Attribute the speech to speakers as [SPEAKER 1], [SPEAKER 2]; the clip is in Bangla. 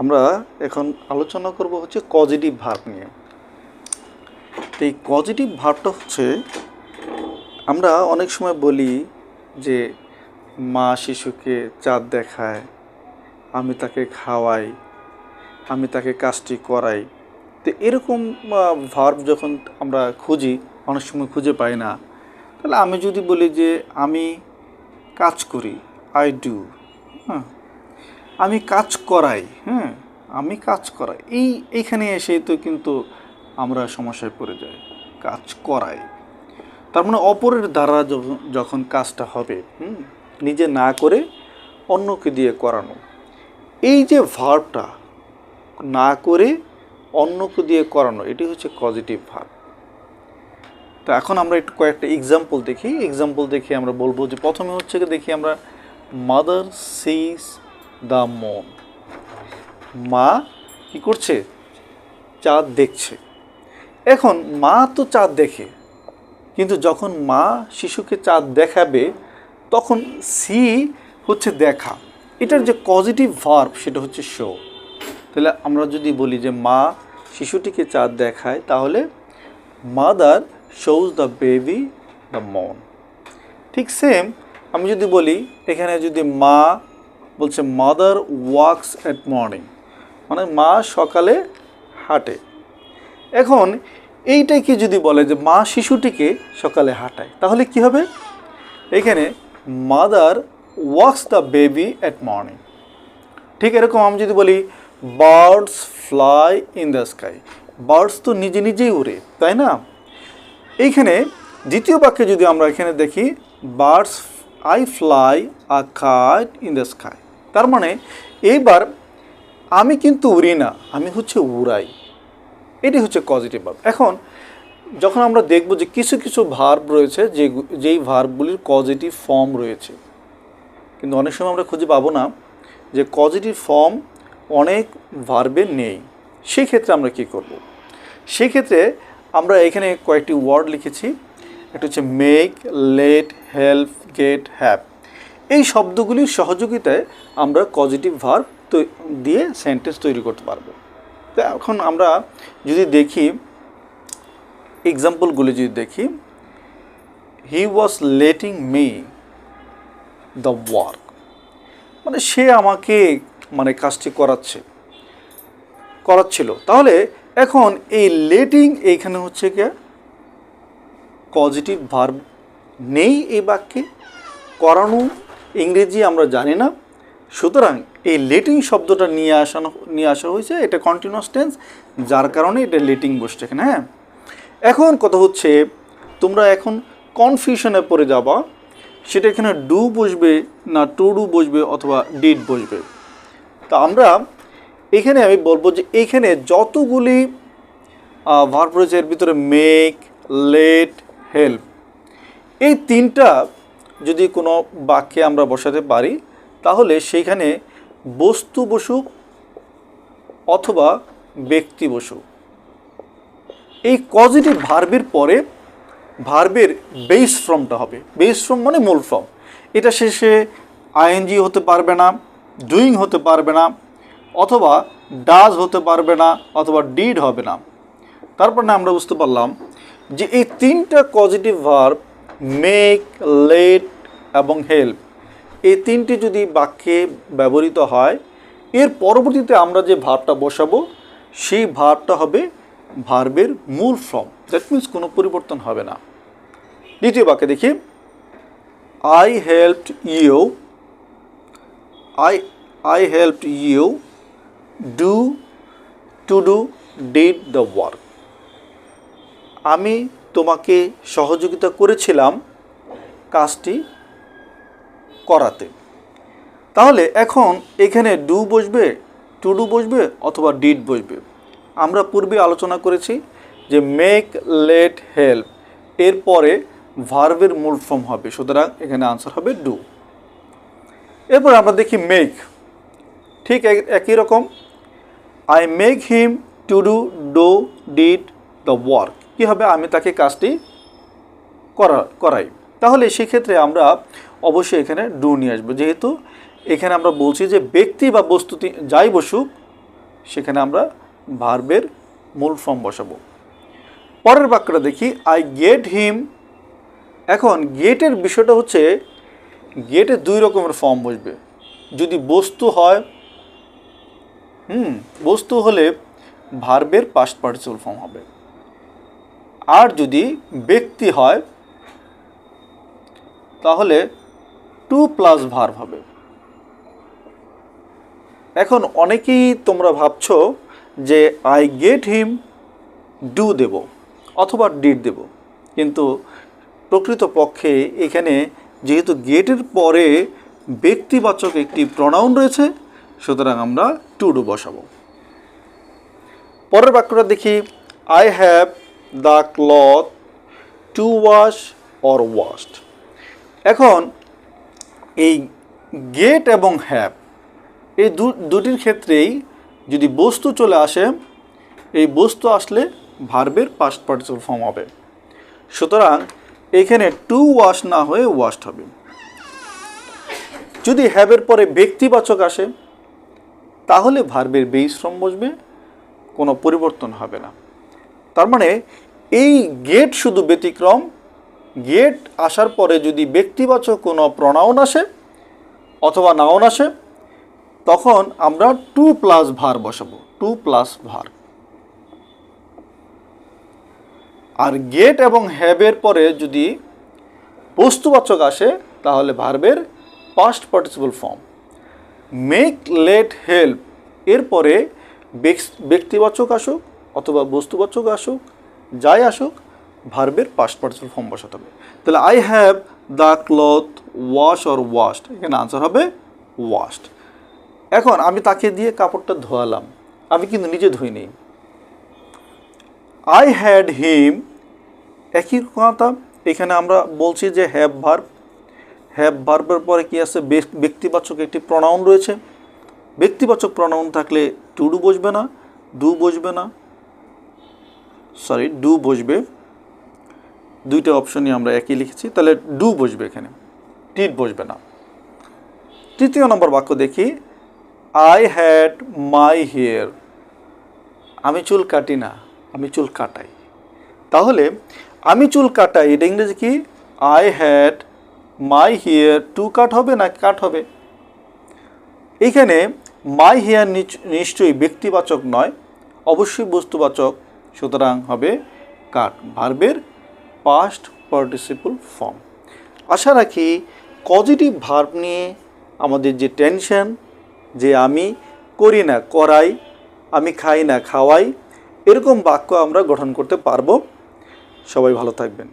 [SPEAKER 1] আমরা এখন আলোচনা করব হচ্ছে কজেটিভ ভার্ব নিয়ে। তো এই কজেটিভ ভার্বটা হচ্ছে আমরা অনেক সময় বলি যে মা শিশুকে চাঁদ দেখায়, আমি তাকে খাওয়াই, আমি তাকে কাজটি করাই। তো এরকম ভার্ব যখন আমরা খুঁজি, অনেক সময় খুঁজে পাই না। তাহলে আমি যদি বলি যে আমি কাজ করি, আই ডু, হ্যাঁ, আমি কাজ করাই, হ্যাঁ, আমি কাজ করাই, এইখানে এসে তো কিন্তু আমরা সমস্যায় পড়ে যাই। কাজ করাই তার মানে অপরের দ্বারা যখন কাজটা হবে, নিজে না করে অন্যকে দিয়ে করানো, এই যে ভার্বটা না করে অন্যকে দিয়ে করানো, এটি হচ্ছে পজিটিভ ভার্ব। তো এখন আমরা একটু কয়েকটা এক্সাম্পল দেখি। এক্সাম্পল দেখে আমরা বলবো যে প্রথমে হচ্ছে দেখি আমরা মাদার সিজ দ্য মুন। মা কি করছে? চাঁদ দেখছে। এখন মা তো চাঁদ দেখে, কিন্তু যখন মা শিশুকে চাঁদ দেখাবে তখন সি হচ্ছে দেখা। এটার যে পজিটিভ ভার্ব সেটা হচ্ছে শো। তাহলে আমরা যদি বলি যে মা শিশুটিকে চাঁদ দেখায়, তাহলে mother shows the baby the moon. ঠিক সেম আমি যদি বলি, এখানে যদি মা বলছে মাদার ওয়াকস অ্যাট মর্নিং, মানে মা সকালে হাঁটে। এখন এইটাকে যদি বলে যে মা শিশুটিকে সকালে হাঁটায়, তাহলে কি হবে? এখানে mother walks the baby at morning. ঠিক এরকম আমি যদি বলি birds fly in the sky, birds তো নিজে নিজেই উড়ে, তাই না? এইখানে দ্বিতীয় বাক্যে যদি আমরা এখানে দেখি birds I fly a kite in the sky, তার মানে এইবার আমি কিন্তু উড়ি না, আমি হচ্ছে উড়াই। এটি হচ্ছে পজিটিভ ভার্ব। এখন যখন আমরা দেখব যে কিছু কিছু ভার্ব রয়েছে যেই ভার্বগুলির পজিটিভ ফর্ম রয়েছে, কিন্তু অনেক সময় আমরা খুঁজে পাবো না যে পজিটিভ ফর্ম অনেক ভার্বের নেই। সেক্ষেত্রে আমরা কি করব? সেক্ষেত্রে আমরা এখানে কয়েকটি ওয়ার্ড লিখেছি। একটা হচ্ছে make, let, help, get, have. এই শব্দগুলির সহযোগিতায় আমরা পজিটিভ ভার্ব দিয়ে সেন্টেন্স তৈরি করতে পারবো। তো এখন আমরা যদি দেখি এক্সাম্পলগুলি, যদি দেখি হি ওয়াজ লেটিং মি দ্য ওয়ার্ক, মানে সে আমাকে কাজটি করাচ্ছিল। তাহলে এখন এই লেটিং এইখানে হচ্ছে কি পজিটিভ ভার্ব নেই এই বাক্যে। করানো ইংরেজি আমরা জানি না, সুতরাং এই লেটিং শব্দটা নিয়ে আসা হয়েছে, এটা কন্টিনিউয়াস টেন্স, যার কারণে এটা লেটিং বসছে এখানে। হ্যাঁ, এখন কথা হচ্ছে তোমরা এখন কনফিউশনে পড়ে যাবা, সেটা এখানে ডু বসবে না টু ডু বসবে অথবা ডিড বসবে। তা আমরা এখানে আমি বলবো যে এইখানে যতগুলি ভার্ব রয়েছে এর ভিতরে মেক, লেট, হেল্প, এই তিনটা যদি কোনো বাক্যে আমরা বসাতে পারি, তাহলে সেইখানে বস্তু বসুক অথবা ব্যক্তি বসুক, এই পজিটিভ ভার্বের পরে ভার্বের বেস ফর্মটা হবে। বেস ফর্ম মানে মূল ফর্ম। এটা শেষে আইএনজি হতে পারবে না, ডুইং হতে পারবে না, অথবা ডাজ হতে পারবে না, অথবা ডিড হবে না। তারপর না আমরা বুঝতে পারলাম যে এই তিনটা পজিটিভ ভার্ব মেক, লেট এবং হেল্প, এই তিনটি যদি বাক্যে ব্যবহৃত হয়, এর পরবর্তীতে আমরা যে ভার্বটা বসাবো সেই ভার্বটা হবে ভার্বের মূল ফর্ম। দ্যাট মিনস কোনো পরিবর্তন হবে না। দ্বিতীয় বাক্যে দেখি I helped you, I helped you to do did the work, আমি তোমাকে সহযোগিতা করেছিলাম কাজটি করাতে। তাহলে এখন এখানে ডু বসবে, টু ডু বসবে অথবা ডিড বসবে। আমরা পূর্বে আলোচনা করেছি যে মেক, লেট, হেল্প, এরপরে ভার্বের মূল ফর্ম হবে, সুতরাং এখানে আনসার হবে ডু। এরপর আমরা দেখি মেক, ঠিক একই রকম I make him to do did the work, কী হবে? আমি তাকে কাজটি করাই। তাহলে সেক্ষেত্রে আমরা অবশ্যই এখানে ডু নিয়ে আসবো, যেহেতু এখানে আমরা বলছি যে ব্যক্তি বা বস্তু যাই বসুক সেখানে আমরা ভার্বের মূল ফর্ম বসাবো। পরের বাক্যটা দেখি, আই গেট হিম। এখন গেটের বিষয়টা হচ্ছে, গেটে দুই রকমের ফর্ম বসবে। যদি বস্তু হয়, বস্তু হলে ভার্বের পাস্ট পার্টিসিপল ফর্ম হবে। আর যদি ব্যক্তি হয় তাহলে টু প্লাস ভার্ব হবে। এখন অনেকেই তোমরা ভাবছো যে আই গেট হিম ডু দেব অথবা ডিড দেব, কিন্তু প্রকৃতপক্ষে এখানে যেহেতু গেটের পরে ব্যক্তিবাচক একটি প্রনাউন রয়েছে, সুতরাং আমরা টু ডু বসাবো। পরের বাক্যটা দেখি, I have the cloth two wash or washed. এখন এই গেট এবং হ্যাভ এই দুটির ক্ষেত্রেই যদি বস্তু চলে আসে, এই বস্তু আসলে ভার্বের পাস্ট পার্টিসিপল ফর্ম হবে। সুতরাং এখানে টু ওয়াশ না হয়ে ওয়াশড হবে। যদি হ্যাভের পরে ব্যক্তিবাচক আসে তাহলে ভার্বের বেইস ফর্ম বসবে, কোনো পরিবর্তন হবে না। তার মানে এই গেট শুধু ব্যতিক্রম। গেট আসার পরে যদি ব্যক্তিবাচক কোনো প্রনাউন আসে অথবা নাউন আসে, তখন আমরা টু প্লাস ভার বসাবো, টু প্লাস ভার। আর গেট এবং হ্যাভের পরে যদি বস্তুবাচক আসে তাহলে ভার্বের past participle form. Make, let, help এরপরে ব্যক্তিবাচক আসুক অথবা বস্তুবাচক আসুক, যাই আসুক, ভার্বের পাস্ট পার্টিসিপল ফর্ম বসাতে হবে। তাহলে I have the cloth wash or washed, এখানে আনসার হবে ওয়াশড। এখন আমি তাকে দিয়ে কাপড়টা ধোয়ালাম, আমি কিন্তু নিজে ধুইনি। আই হ্যাড হিম, একই কথা, এখানে আমরা বলছি যে হ্যাভ ভার্ব। হ্যাভ ভার্বের পরে কি আছে, ব্যক্তিবাচক একটি প্রনাউন রয়েছে। ব্যক্তিবাচক প্রনাউন থাকলে টু ডু বসবে না, ডু বসবে না, ডু বসবে। দুইটা অপশনই আমরা একই লিখেছি, তাহলে ডু বসবে, এখানে ডিড বসবে না। তৃতীয় নম্বর বাক্য দেখি, আই হ্যাড মাই হেয়ার। আমি চুল কাটি না, আমি চুল কাটাই। তাহলে আমি চুল কাটাই, এটা ইংরেজি কি, I had my hair two কাট হবে না কাট হবে? এইখানে মাই হেয়ার নিশ্চয়ই ব্যক্তিবাচক নয়, অবশ্যই বস্তুবাচক, সুতরাং হবে কাট, ভার্বের পাস্ট পার্টিসিপল ফর্ম। আশা রাখি পজিটিভ ভার্ব নিয়ে আমাদের যে টেনশন, যে আমি করি না করাই, আমি খাই না খাওয়াই, এরকম বাক্য আমরা গঠন করতে পারবো। সবাই ভালো থাকবেন।